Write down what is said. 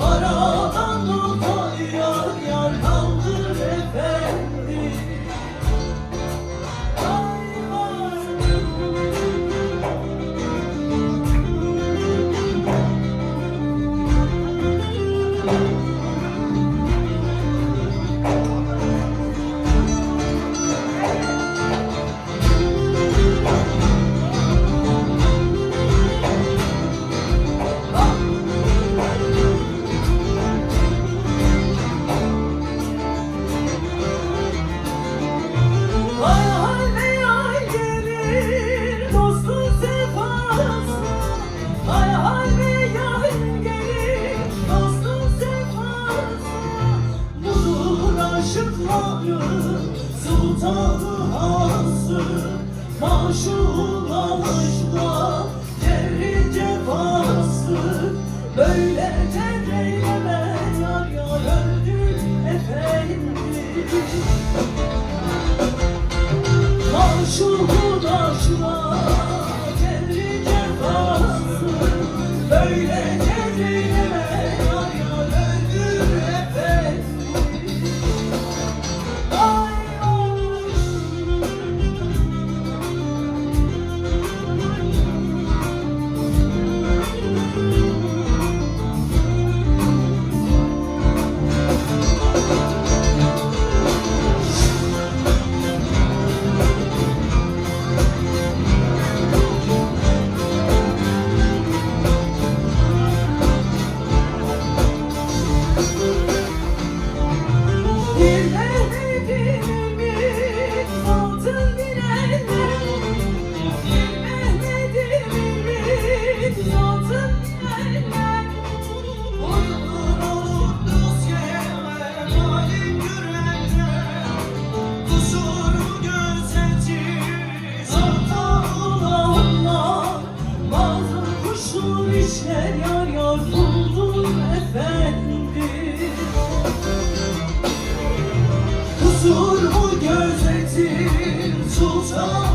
Aradan tutar yar yar kaldır efendim. Vay vay. Vay halde yay gelir dostun sefası. Vay halde yay gelir dostun sefası. Budur aşıkların sultanı hası. Maşul aşkla cerri cefası. Böyle cereyleme yar yar öldüm efendim. Maşuhun aşkına cerri cefası. Böyle cereyleme yar yar öldür efendim. Ay işler yar yar buldum efendim. Kusur mu gözetir sultan?